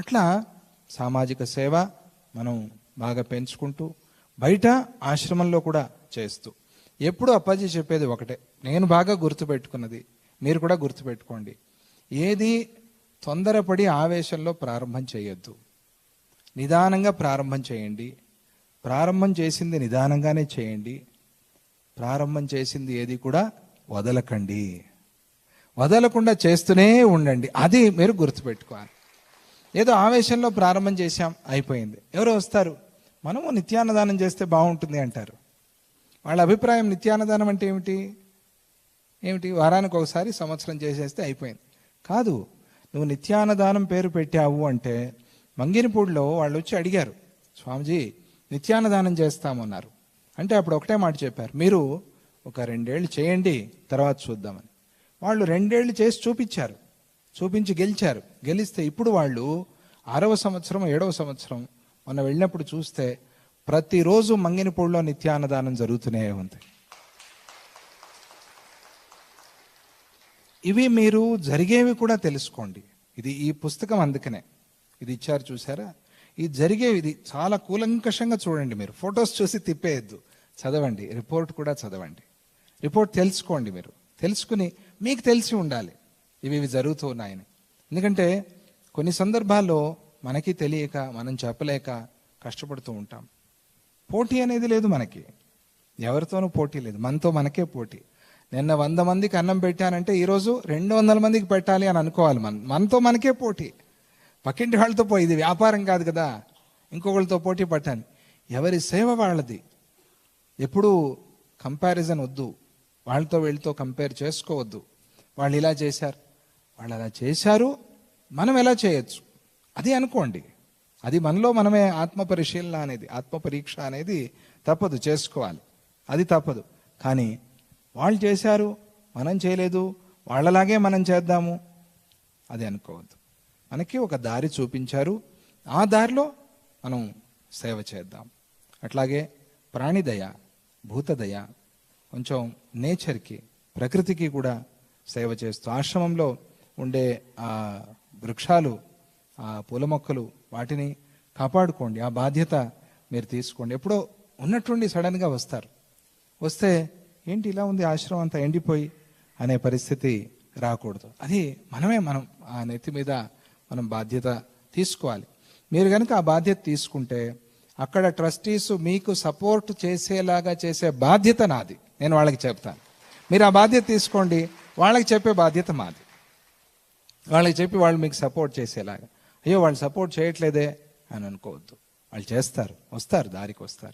అట్లా సామాజిక సేవ మనం బాగా పెంచుకుంటూ బయట ఆశ్రమంలో కూడా చేస్తూ ఎప్పుడు అప్పాజీ చెప్పేది ఒకటే, నేను బాగా గుర్తుపెట్టుకున్నది, మీరు కూడా గుర్తుపెట్టుకోండి, ఏది తొందరపడి ఆవేశంలో ప్రారంభం చేయొద్దు. నిదానంగా ప్రారంభం చేయండి. ప్రారంభం చేసింది నిదానంగానే చేయండి. ప్రారంభం చేసింది ఏది కూడా వదలకండి. వదలకుండా చేస్తూనే ఉండండి. అది మీరు గుర్తుపెట్టుకోవాలి. ఏదో ఆవేశంలో ప్రారంభం చేశాం, అయిపోయింది. ఎవరో వస్తారు, మనము నిత్యాన్నదానం చేస్తే బాగుంటుంది అంటారు. వాళ్ళ అభిప్రాయం నిత్యాన్నదానం అంటే ఏమిటి? వారానికి ఒకసారి సంవత్సరం చేసేస్తే అయిపోయింది. కాదు, నువ్వు నిత్యాన్నదానం పేరు పెట్టావు అంటే, మంగినపూడిలో వాళ్ళు వచ్చి అడిగారు, స్వామిజీ నిత్యాన్నదానం చేస్తామన్నారు. అంటే అప్పుడు ఒకటే మాట చెప్పారు, మీరు ఒక 2 ఏళ్ళు చేయండి, తర్వాత చూద్దామని. వాళ్ళు 2 ఏళ్ళు చేసి చూపించారు, చూపించి గెలిచారు. గెలిస్తే ఇప్పుడు వాళ్ళు 6వ సంవత్సరం 7వ సంవత్సరం మొన్న వెళ్ళినప్పుడు చూస్తే ప్రతిరోజు మంగినపూడిలో నిత్యాన్నదానం జరుగుతూనే ఉంది. ఇవి మీరు జరిగేవి కూడా తెలుసుకోండి. ఇది ఈ పుస్తకం అందుకనే ఇది ఇచ్చారు, చూసారా? ఇది జరిగేవి, ఇది చాలా కూలంకషంగా చూడండి. మీరు ఫొటోస్ చూసి తిప్పేయద్దు, చదవండి. రిపోర్ట్ కూడా చదవండి. రిపోర్ట్ తెలుసుకోండి. మీరు తెలుసుకుని మీకు తెలిసి ఉండాలి ఇవి జరుగుతూ ఉన్నాయని. ఎందుకంటే కొన్ని సందర్భాల్లో మనకి తెలియక, మనం చెప్పలేక కష్టపడుతూ ఉంటాం. పోటీ అనేది లేదు మనకి, ఎవరితోనూ పోటీ లేదు, మనతో మనకే పోటీ. నిన్న 100 మందికి అన్నం పెట్టానంటే ఈరోజు 200 మందికి పెట్టాలి అని అనుకోవాలి. మనతో మనకే పోటీ. పక్కింటి వాళ్ళతో ఇది వ్యాపారం కాదు కదా, ఇంకొకరితో పోటీ పట్టాలి. ఎవరి సేవ వాళ్ళది. ఎప్పుడూ కంపారిజన్ వద్దు, వాళ్ళతో వీళ్ళతో కంపేర్ చేసుకోవద్దు. వాళ్ళు ఇలా చేశారు, వాళ్ళు అలా చేశారు, మనం ఎలా చేయొచ్చు అది అనుకోండి. అది మనలో మనమే ఆత్మ పరిశీలన అనేది, ఆత్మ పరీక్ష అనేది తప్పదు, చేసుకోవాలి. అది తప్పదు. కానీ వాళ్ళు చేశారు, మనం చేయలేదు, వాళ్ళలాగే మనం చేద్దాము అది అనుకోవద్దు. మనకి ఒక దారి చూపించారు, ఆ దారిలో మనం సేవ చేద్దాం. అట్లాగే ప్రాణిదయ, భూతదయ, కొంచెం నేచర్కి, ప్రకృతికి కూడా సేవ చేస్తూ, ఆశ్రమంలో ఉండే ఆ వృక్షాలు, ఆ పూల మొక్కలు, వాటిని కాపాడుకోండి. ఆ బాధ్యత మీరు తీసుకోండి. ఎప్పుడో ఉన్నట్టుండి సడన్గా వస్తే ఏంటి ఇలా ఉంది ఆశ్రమం అంతా ఎండిపోయి అనే పరిస్థితి రాకూడదు. అది మనం ఆ నెత్తి మీద మనం బాధ్యత తీసుకోవాలి. మీరు కనుక ఆ బాధ్యత తీసుకుంటే అక్కడ ట్రస్టీస్ మీకు సపోర్ట్ చేసేలాగా చేసే బాధ్యత నాది, నేను వాళ్ళకి చెప్తాను. మీరు ఆ బాధ్యత తీసుకోండి, వాళ్ళకి చెప్పే బాధ్యత మాది. వాళ్ళకి చెప్పి వాళ్ళు మీకు సపోర్ట్ చేసేలాగా, అయ్యో వాళ్ళు సపోర్ట్ చేయట్లేదే అని అనుకోవద్దు. వాళ్ళు చేస్తారు, వస్తారు, దారికి వస్తారు.